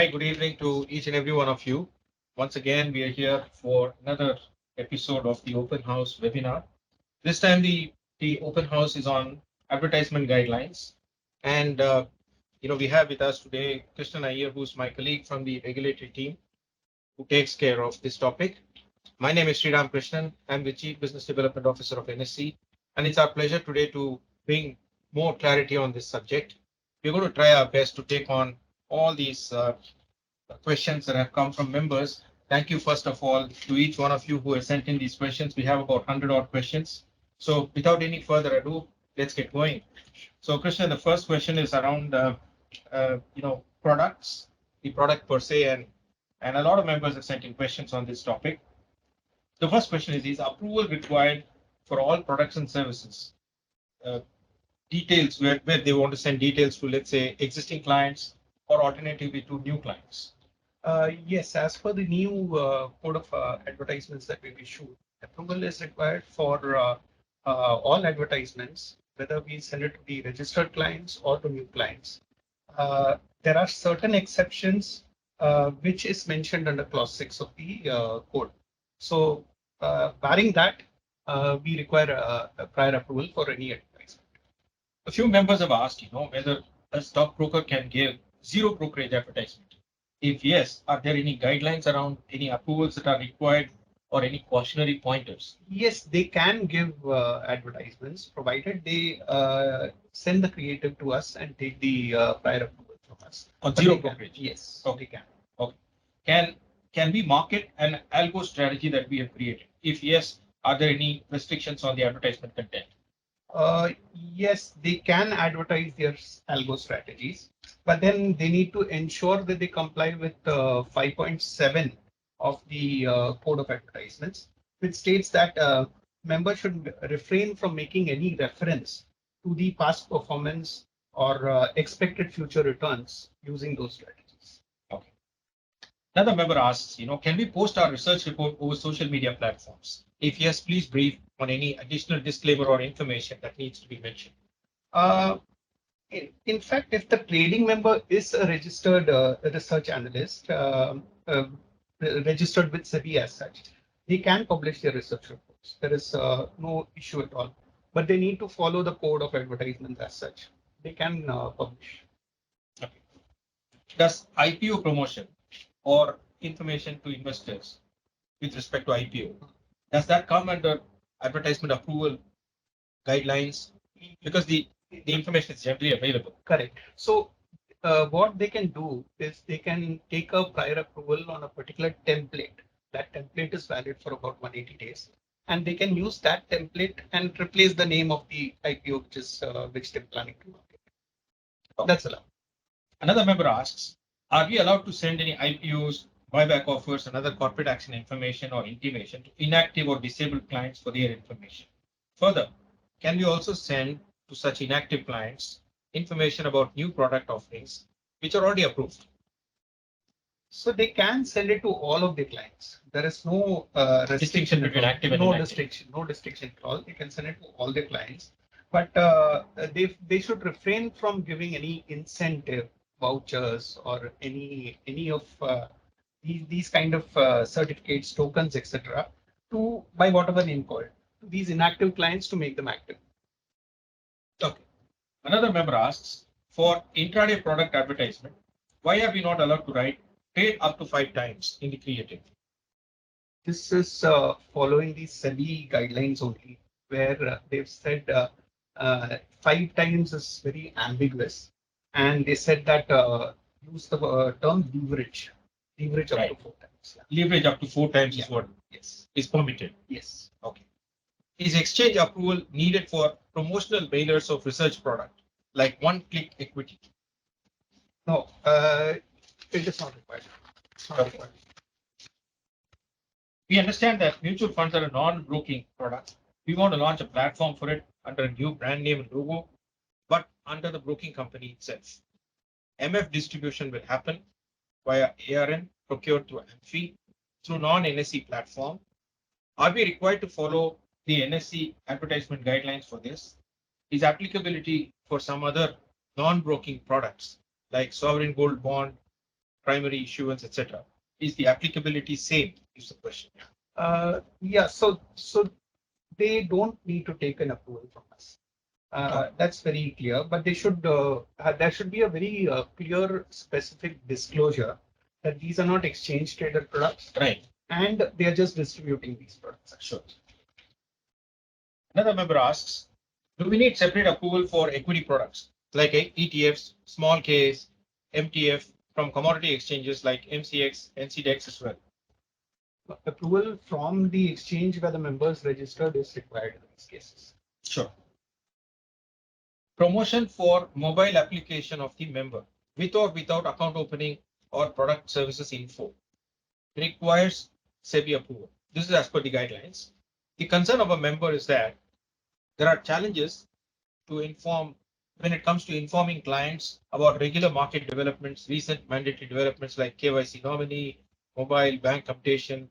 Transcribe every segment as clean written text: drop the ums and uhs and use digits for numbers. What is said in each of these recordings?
Hi, good evening to each and every one of you. Once again, we are here for another episode of the Open House webinar. This time, the Open House is on advertisement guidelines. And, we have with us today Krishnan Iyer, who's my colleague from the regulatory team who takes care of this topic. My name is Sriram Krishnan. I'm the Chief Business Development Officer of NSE. And it's our pleasure today to bring more clarity on this subject. We're going to try our best to take on all these questions that have come from members. Thank you, first of all, to each one of you who has sent in these questions. We have about 100 odd questions. So without any further ado, let's get going. So Krishna, the first question is around, products, the product per se, and a lot of members have sent in questions on this topic. The first question is approval required for all products and services? Details where they want to send details to, let's say, existing clients or alternatively to new clients. Yes, as per the new code of advertisements that we've issued, approval is required for all advertisements, whether we send it to the registered clients or to new clients. There are certain exceptions which is mentioned under clause 6 of the code. So barring that, we require a prior approval for any advertisement. A few members have asked, whether a stockbroker can give zero brokerage advertisement. If yes, are there any guidelines around any approvals that are required or any cautionary pointers? Yes, they can give advertisements provided they send the creative to us and take the prior approval from us. On zero brokerage? Yes, okay. They can. Okay. Can we market an algo strategy that we have created? If yes, are there any restrictions on the advertisement content? Yes, they can advertise their algo strategies, but then they need to ensure that they comply with 5.7 of the Code of Advertisements, which states that members should refrain from making any reference to the past performance or expected future returns using those strategies. Okay. Another member asks, can we post our research report over social media platforms? If yes, please brief on any additional disclaimer or information that needs to be mentioned. In fact, if the trading member is a registered research analyst, registered with SEBI as such, they can publish their research reports. There is no issue at all, but they need to follow the code of advertisements as such. They can publish. Okay. Does IPO promotion or information to investors with respect to IPO, does that come under advertisement approval guidelines? Because the information is generally available. Correct. So what they can do is they can take a prior approval on a particular template. That template is valid for about 180 days. And they can use that template and replace the name of the IPO, which they're planning to market. Okay. That's allowed. Another member asks, are we allowed to send any IPOs, buyback offers, and other corporate action information or intimation to inactive or disabled clients for their information? Further, can we also send to such inactive clients information about new product offerings which are already approved? So they can send it to all of the clients. There is no Distinction between active and no inactive. no restriction at all. They can send it to all the clients, but they should refrain from giving any incentive, vouchers, or any of these kind of certificates, tokens, etc. to, by whatever name called, to these inactive clients to make them active. Okay. Another member asks, for intraday product advertisement, why are we not allowed to write trade up to 5 times in the creative? This is following the SEBI guidelines only, where they've said 5 times is very ambiguous, and they said that use the term leverage up Right. to 4 times. Yeah. Leverage up to 4 times is what is permitted. Yes. Okay. Is exchange approval needed for promotional mailers of research product, like one-click equity? No, it is not required. It's not required. We understand that mutual funds are a non-broking product. We want to launch a platform for it under a new brand name and logo, but under the broking company itself. MF distribution will happen via ARN procured through AMFI through non-NSE platform. Are we required to follow the NSE advertisement guidelines for this? Is applicability for some other non-broking products like sovereign gold bond primary issuance, etc. Is the applicability same? Is the question. Yeah, so they don't need to take an approval from us. That's very clear, but they should there should be a very clear, specific disclosure that these are not exchange traded products, Right. and they are just distributing these products. Sure. Another member asks, do we need separate approval for equity products like ETFs, small case, MTF from commodity exchanges like MCX, NCDEX as well? Approval from the exchange where the members registered is required in these cases. Sure. Promotion for mobile application of the member with or without account opening or product services info requires SEBI approval. This is as per the guidelines. The concern of a member is that there are challenges to inform when it comes to informing clients about regular market developments, recent mandatory developments like KYC nominee, mobile bank updation,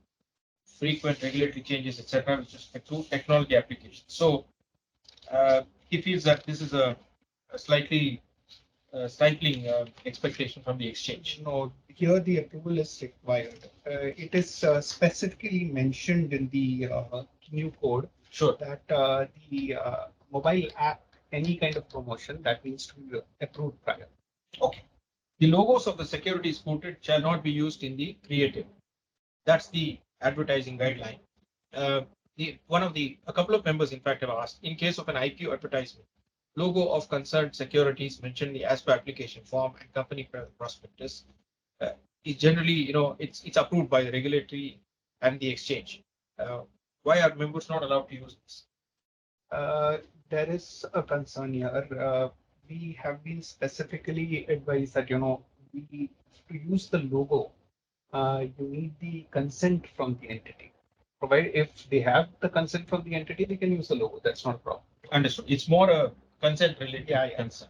frequent regulatory changes, etc., with respect to technology applications. So he feels that this is a slightly stifling expectation from the exchange. No, here the approval is required. It is specifically mentioned in the new code. Sure. That the mobile app, any kind of promotion, that needs to be approved prior. Okay. The logos of the securities quoted shall not be used in the creative. That's the advertising guideline. A couple of members, in fact, have asked, in case of an IPO advertisement, logo of concerned securities mentioned in the ASPA application form and company prospectus is generally, it's approved by the regulatory and the exchange. Why are members not allowed to use this? There is a concern here. We have been specifically advised that, to use the logo, you need the consent from the entity. Provided if they have the consent from the entity, they can use the logo. That's not a problem. Understood. It's more a consent related concern.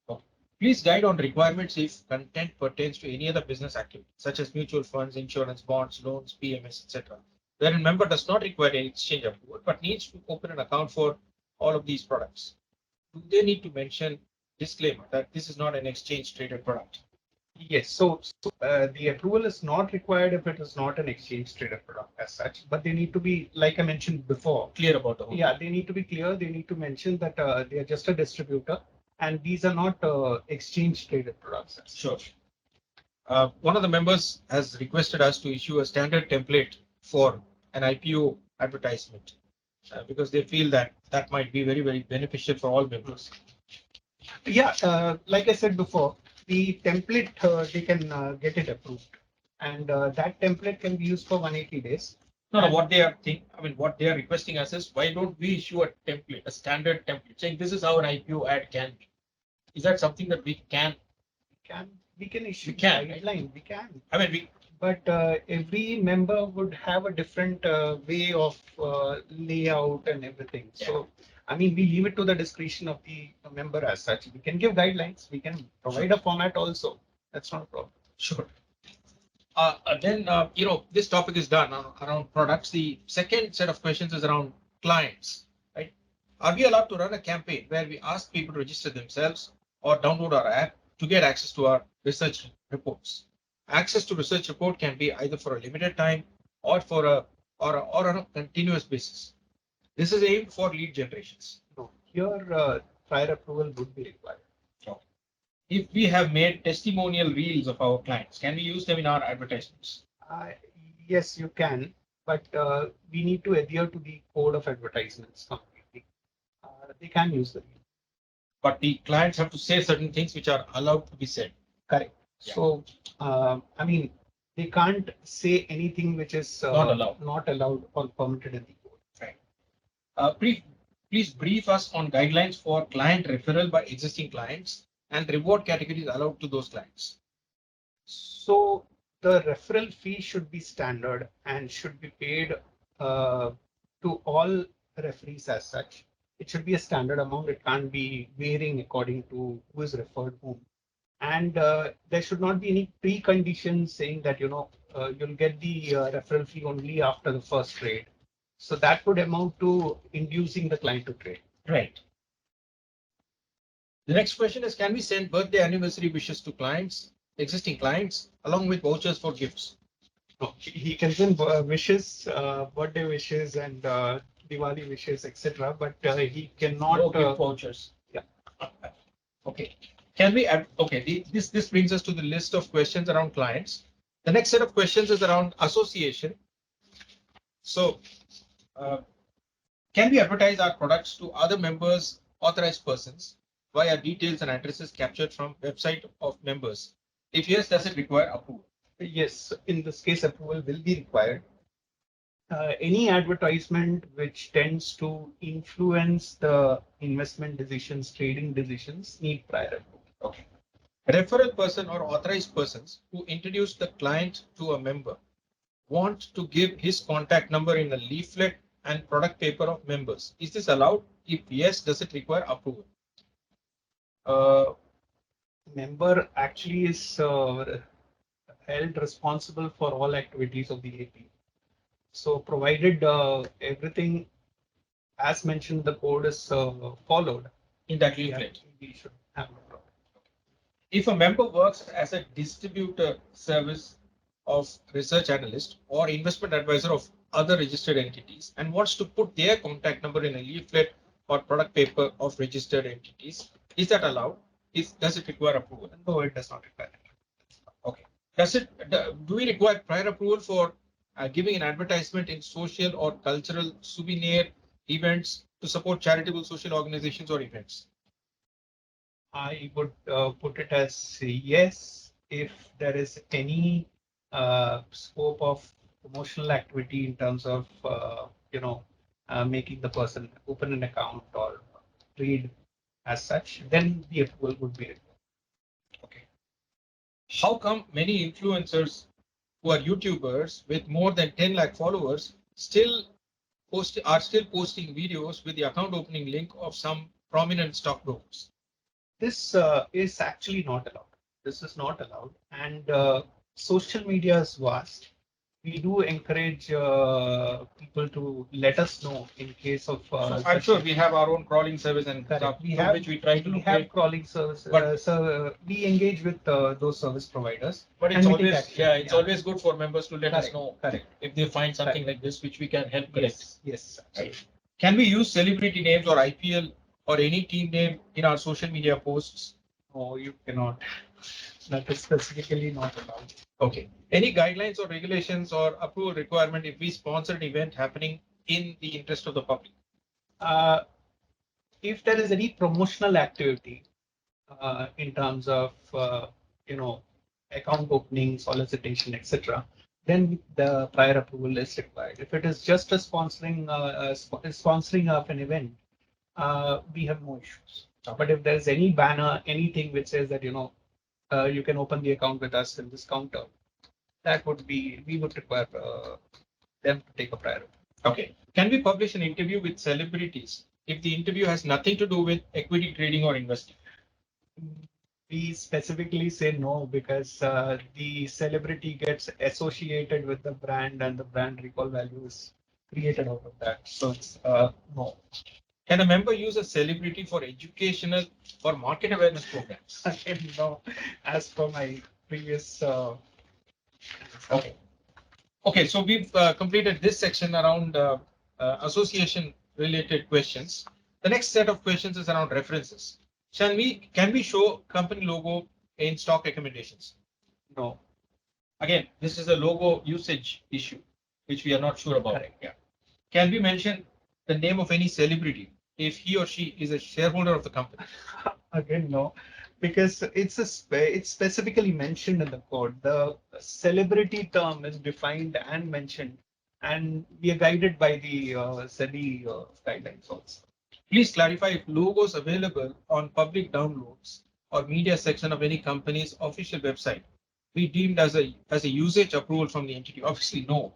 Okay. Please guide on requirements if content pertains to any other business activity, such as mutual funds, insurance, bonds, loans, PMS, etc. Wherein member does not require any exchange approval, but needs to open an account for all of these products. Do they need to mention disclaimer that this is not an exchange traded product? Yes, so the approval is not required if it is not an exchange traded product as such, but they need to be, like I mentioned before, clear about the whole. Yeah, they need to be clear. They need to mention that they are just a distributor and these are not exchange traded products. Sure. One of the members has requested us to issue a standard template for an IPO advertisement because they feel that that might be very, very beneficial for all members. Yeah, like I said before, the template, they can get it approved, and that template can be used for 180 days. No, what they are what they are requesting us is, why don't we issue a template, a standard template, saying this is how an IPO ad can be? Is that something that we can? We can issue a guideline. Right? We can. But every member would have a different way of layout and everything. Yeah. So, we leave it to the discretion of the member as such. We can give guidelines. We can provide a format also. That's not a problem. Sure. Then, this topic is done around products. The second set of questions is around clients, right? Are we allowed to run a campaign where we ask people to register themselves or download our app to get access to our research reports? Access to research report can be either for a limited time or on a continuous basis. This is aimed for lead generations. No, here prior approval would be required. Okay. If we have made testimonial reels of our clients, can we use them in our advertisements? Yes, you can, but we need to adhere to the code of advertisements completely. They can use them. But the clients have to say certain things which are allowed to be said. Correct. Yeah. So, they can't say anything which is not allowed or permitted in the code. Right. Please brief us on guidelines for client referral by existing clients and reward categories allowed to those clients. So the referral fee should be standard and should be paid to all referees as such. It should be a standard amount. It can't be varying according to who is referred whom. And there should not be any preconditions saying that, you'll get the referral fee only after the first trade. So that would amount to inducing the client to trade. Right. The next question is, can we send birthday anniversary wishes to clients existing clients along with vouchers for gifts. No, he can send wishes, birthday wishes, and Diwali wishes, etc. But he cannot. No gift vouchers. Yeah. Okay. Can we add? Okay. This brings us to the list of questions around clients. The next set of questions is around association. So, uh, can we advertise our products to other members, authorized persons, via details and addresses captured from website of members? If yes, does it require approval? Yes, in this case, approval will be required. Any advertisement which tends to influence the investment decisions, trading decisions, need prior approval. Okay. Referral person or authorized persons who introduce the client to a member want to give his contact number in a leaflet and product paper of members. Is this allowed? If yes, does it require approval? Member actually is held responsible for all activities of the AP. So provided everything as mentioned in the code is followed, In that leaflet, we should have no problem. if a member works as a distributor service of research analyst or investment advisor of other registered entities and wants to put their contact number in a leaflet or product paper of registered entities, is that allowed? Does it require approval? No, it does not require it. Okay. Do we require prior approval for giving an advertisement in social or cultural souvenir events to support charitable social organizations or events? I would put it as yes, if there is any scope of promotional activity in terms of making the person open an account or trade as such, then the approval would be required. Okay. How come many influencers who are YouTubers with more than 10 lakh followers are still posting videos with the account opening link of some prominent stockbrokers? This is actually not allowed. This is not allowed. And social media is vast. We do encourage people to let us know in case of. So I'm sure we have our own crawling service and stuff, which we try to we look have at. crawling service. But- So we engage with those service providers. But and it's we take always, action. yeah, it's always good for members to let us Correct, know correct. if they find something like this, which we can help correct. Yes. Right. Can we use celebrity names or IPL or any team name in our social media posts? No, you cannot. That is specifically not allowed. Okay. Any guidelines or regulations or approval requirement if we sponsor an event happening in the interest of the public? If there is any promotional activity in terms of account opening, solicitation, etc., then the prior approval is required. If it is just a sponsoring of an event, we have no issues. But if there's any banner, anything which says that you can open the account with us in this counter, that would be we would require them to take a prior approval. Okay. Can we publish an interview with celebrities if the interview has nothing to do with equity trading or investing? We specifically say no because the celebrity gets associated with the brand and the brand recall value is created out of that. So it's no. Can a member use a celebrity for educational or market awareness programs? No, as per my previous. Okay. Okay, so we've completed this section around association related questions. The next set of questions is around references. Can we show company logo in stock recommendations? No. Again, this is a logo usage issue, which we are not sure about. Correct. Yeah. Can we mention the name of any celebrity if he or she is a shareholder of the company? Again, no, because it's specifically mentioned in the code. The celebrity term is defined and mentioned, and we are guided by the SEBI guidelines also. Please clarify if logos available on public downloads or media section of any company's official website be deemed as a usage approval from the entity. Obviously, no.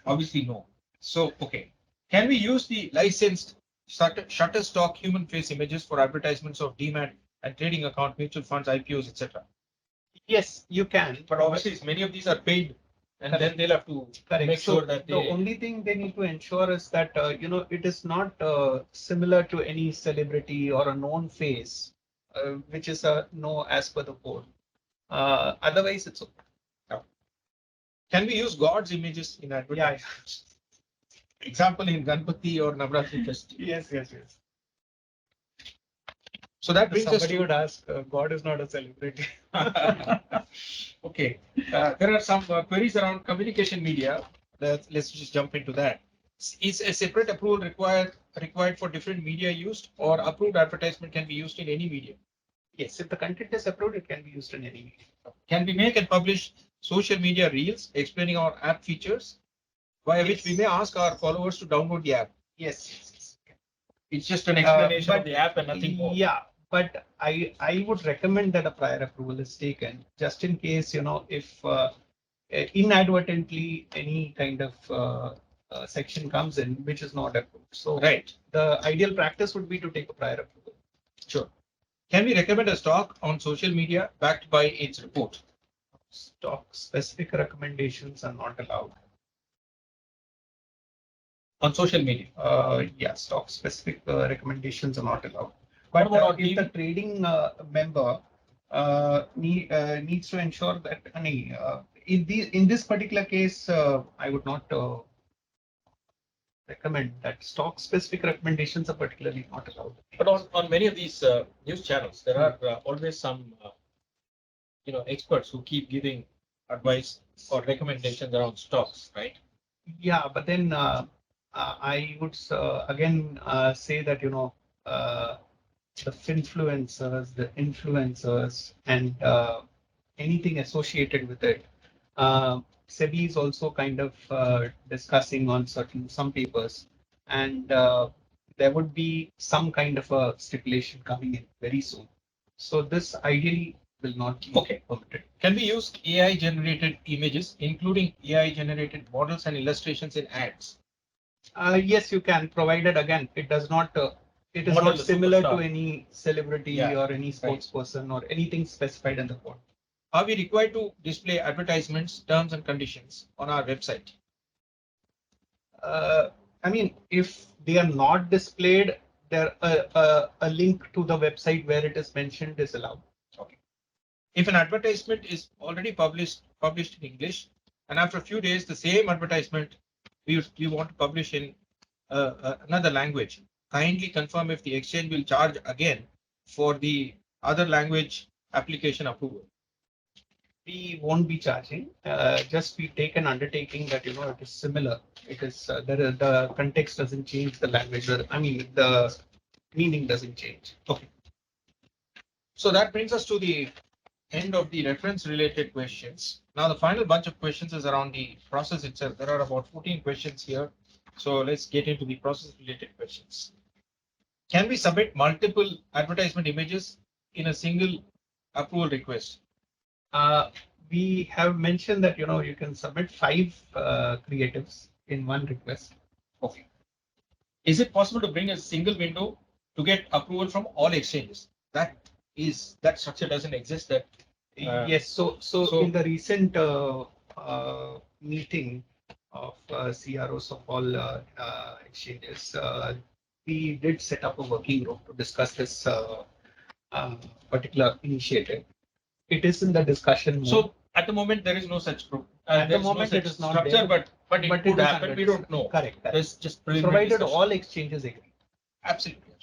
Obviously, no. So, okay. Can we use the licensed Shutterstock human face images for advertisements of demat and trading account, mutual funds, IPOs, etc.? Yes, you can. But obviously, many of these are paid, and then they'll have to make So sure that the only thing they need to ensure is that it is not similar to any celebrity or a known face, which is a no as per the code. Otherwise, it's okay. Can we use God's images in advertisements? Example in Ganpati or Navratri festival. Yes. So that brings us Somebody to would ask, God is not a celebrity. okay. There are some queries around communication media. Let's just jump into that. Is a separate approval required for different media used, or approved advertisement can be used in any media? Yes, if the content is approved, it can be used in any media. Can we make and publish social media reels explaining our app features, via which we may ask our followers to download the app? Yes. It's just an explanation of But the app and nothing more. Yeah, but I would recommend that a prior approval is taken just in case, if inadvertently any kind of section comes in which is not approved. So Right. the ideal practice would be to take a prior approval. Sure. Can we recommend a stock on social media backed by its report? Stock specific recommendations are not allowed. On social media. Yeah, stock specific recommendations are not allowed. What But about on if the TV? trading member needs to ensure that in this particular case, I would not recommend that stock specific recommendations are particularly not allowed. But on many of these news channels, there are always some experts who keep giving advice or recommendations around stocks, right? Yeah, but then I would again say that the finfluencers, the influencers, and anything associated with it. SEBI is also kind of discussing on some papers, and there would be some kind of a stipulation coming in very soon. So this ideally will not be permitted. Can we use AI generated images, including AI generated models and illustrations in ads? Yes, you can, provided again it does not. It is Model not the similar to superstar. any celebrity Yeah, or any sports person or anything specified in the code. Are we required to display advertisements, terms and conditions on our website? I mean, if they are not displayed, there a link to the website where it is mentioned is allowed. Okay. If an advertisement is already published in English, and after a few days the same advertisement we want to publish in another language, kindly confirm if the exchange will charge again for the other language application approval. We won't be charging. Just we take an undertaking that it is similar. It is the context doesn't change the language. I mean the meaning doesn't change. Okay. So that brings us to the end of the reference related questions. Now the final bunch of questions is around the process itself. There are about 14 questions here. So let's get into the process related questions. Can we submit multiple advertisement images in a single approval request? We have mentioned that you can submit 5 creatives in one request. Okay. Is it possible to bring a single window to get approval from all exchanges? That structure doesn't exist. Yes. So in the recent meeting of CROs of all exchanges, we did set up a working group to discuss this particular initiative. It is in the discussion mode. So at the moment there is no such group. At the moment it is not structure, there, but it could happen. We don't know. Correct. There's just preliminary Provided discussion. all exchanges agree. Absolutely.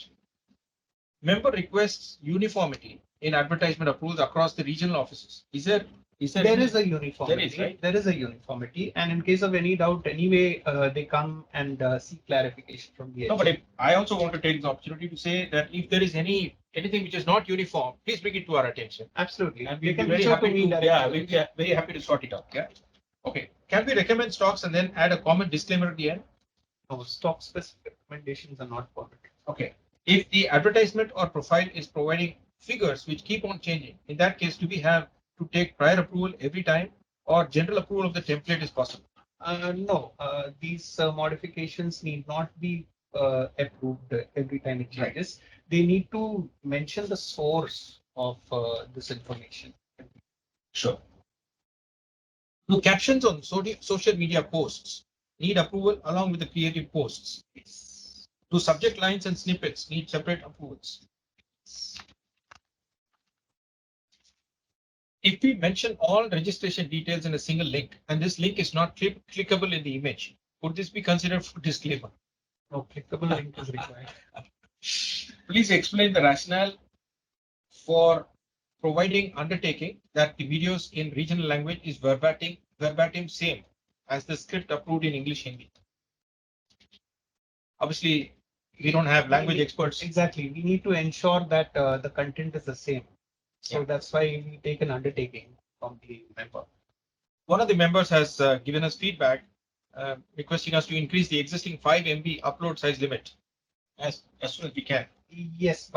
Member requests uniformity in advertisement approvals across the regional offices. There is a uniformity. There is, right? There is a uniformity, and in case of any doubt, anyway, they come and seek clarification from the. No, but I also want to take the opportunity to say that if there is anything which is not uniform, please bring it to our attention. Absolutely, and we'll be very happy to very happy to sort it out. Yeah. Okay. Can we recommend stocks and then add a comment disclaimer at the end? No, stock specific recommendations are not permitted. Okay. If the advertisement or profile is providing figures which keep on changing, in that case, do we have to take prior approval every time, or general approval of the template is possible? No, these modifications need not be approved every time it changes. Right. They need to mention the source of this information. Sure. Do captions on social media posts need approval along with the creative posts? Yes. Do subject lines and snippets need separate approvals? If we mention all registration details in a single link, and this link is not clickable in the image, would this be considered for disclaimer? No clickable link is required. Please explain the rationale for providing undertaking that the videos in regional language is verbatim same as the script approved in English Hindi. Obviously, we don't have language experts. Exactly. We need to ensure that the content is the same. So Yeah. that's why we take an undertaking from the member. One of the members has given us feedback requesting us to increase the existing 5 MB upload size limit as soon as we can. Yes,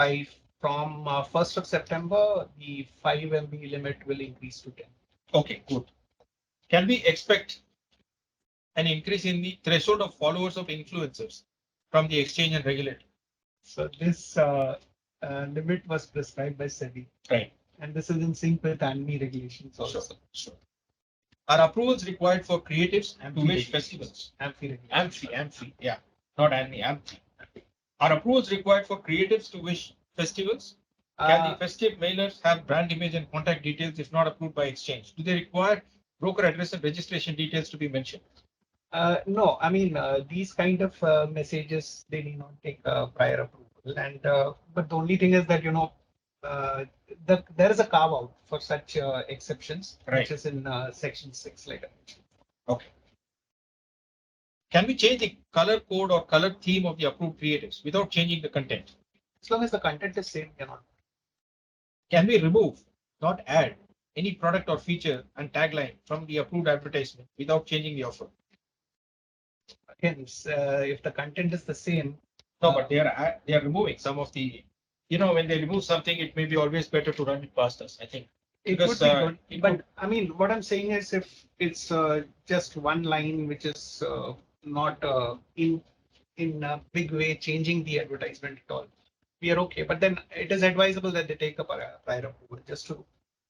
from 1st of September, the 5 MB limit will increase to 10. Okay, good. Can we expect an increase in the threshold of followers of influencers from the exchange and regulator? So this limit was prescribed by SEBI. Right. And this is in sync with ANMI regulations also. Sure. Are approvals required for creatives to wish festivals? Amphi, yeah, not ANMI, Amphi. Are approvals required for creatives to wish festivals? Can the festive mailers have brand image and contact details if not approved by exchange? Do they require broker address and registration details to be mentioned? No, I mean, these kind of messages, they need not take prior approval. And but the only thing is that, there is a carve out for such exceptions, Right. which is in section 6, like I mentioned. Okay. Can we change the color code or color theme of the approved creatives without changing the content? As long as the content is same, cannot. Can we remove, not add, any product or feature and tagline from the approved advertisement without changing the offer? Again, if the content is the same. No, but they are removing some of the, when they remove something, it may be always better to run it past us, I think. It Because, would be good, but I mean, what I'm saying is, if it's just one line which is not in a big way changing the advertisement at all, we are okay. But then it is advisable that they take a prior approval just to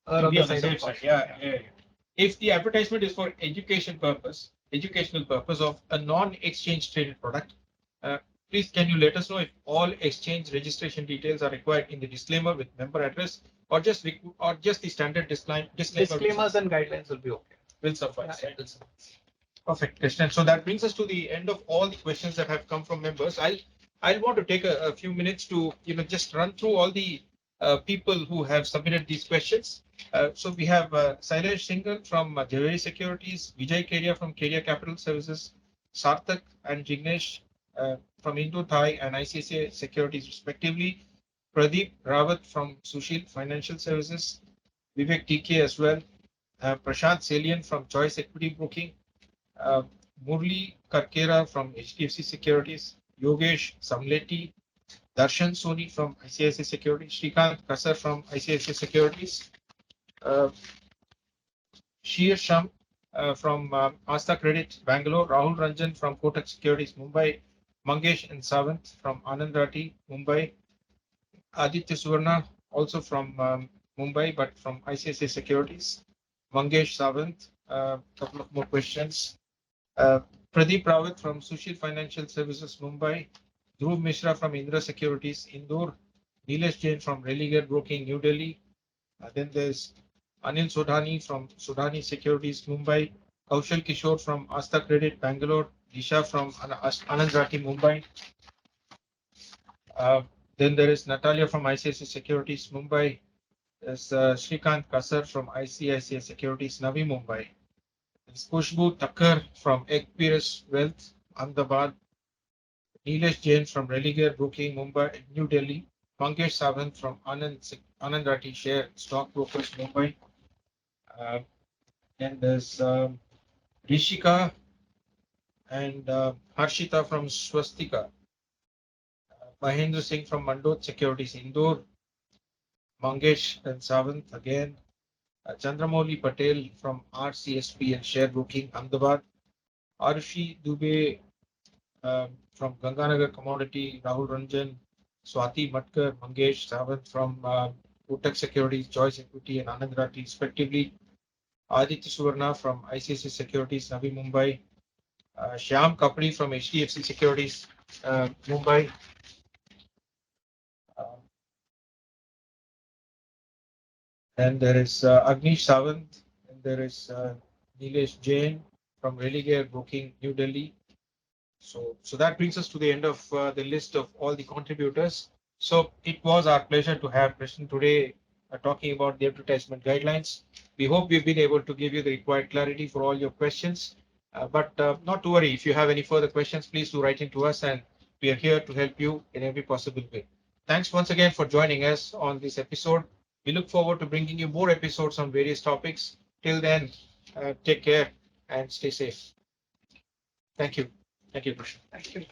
err on be the on the side safe of side. caution. Yeah. If the advertisement is for educational purpose of a non-exchange traded product, please can you let us know if all exchange registration details are required in the disclaimer with member address or just the standard disclaimer? Disclaimers and guidelines will be okay. Will suffice. Yeah, Right? it will suffice. Perfect, Krishnan. So that brings us to the end of all the questions that have come from members. I'll want to take a few minutes to just run through all the people who have submitted these questions. So we have Sailesh Singhal from Javeri Securities, Vijay Keria from Keria Capital Services, Sarthak and Jignesh from Indo Thai and ICICI Securities respectively, Pradeep Rawat from Sushil Financial Services, Vivek TK as well, Prashant Salian from Choice Equity Broking, uh, Murli Karkera from HDFC Securities, Yogesh Samleti, Darshan Soni from ICICI Securities, Srikanth Kasar from ICICI Securities, Sheer Sham from Asta Credit Bangalore, Rahul Ranjan from Kotak Securities Mumbai, Mangesh and Savant from Anand Rathi Mumbai, Aditya Suvarna also from Mumbai but from ICICI Securities, Mangesh Savant. Couple of more questions. Pradeep Rawat from Sushil Financial Services Mumbai, Dhruv Mishra from Indra Securities Indore, Nilesh Jain from Religare Broking New Delhi. Then there's Anil Sodhani from Sodhani Securities Mumbai, Kaushal Kishore from Asta Credit Bangalore, Disha from Anand Rathi Mumbai. Then there is Natalia from ICICI Securities Mumbai. There's Srikanth Kasar from ICICI Securities Navi Mumbai. There's Khushbu Thakkar from Equirus Wealth, Ahmedabad. Nilesh Jain from Religare Broking Mumbai, New Delhi. Mangesh Savant from Anand Rathi Share Stock Brokers Mumbai. Then there's Rishika and Harshita from Swastika. Mahendra Singh from Mandot Securities Indore. Mangesh and Savant again. Chandramouli Patel from RCSP and Share Broking Ahmedabad. Arushi Dubey from Ganganagar Commodity, Rahul Ranjan, Swati Matkar, Mangesh Savant from Kotak Securities, Choice Equity and Anand Rathi respectively. Aditya Suvarna from ICICI Securities, Navi Mumbai. Shyam Kapri from HDFC Securities, Mumbai. And there is Agnish Sawant, and there is Nilesh Jain from Religare Booking, New Delhi. So that brings us to the end of the list of all the contributors. So it was our pleasure to have Krishnan today talking about the advertisement guidelines. We hope we've been able to give you the required clarity for all your questions. But not to worry, if you have any further questions, please do write into us, and we are here to help you in every possible way. Thanks once again for joining us on this episode. We look forward to bringing you more episodes on various topics. Till then, take care and stay safe. Thank you. Thank you, Krishnan. Thank you.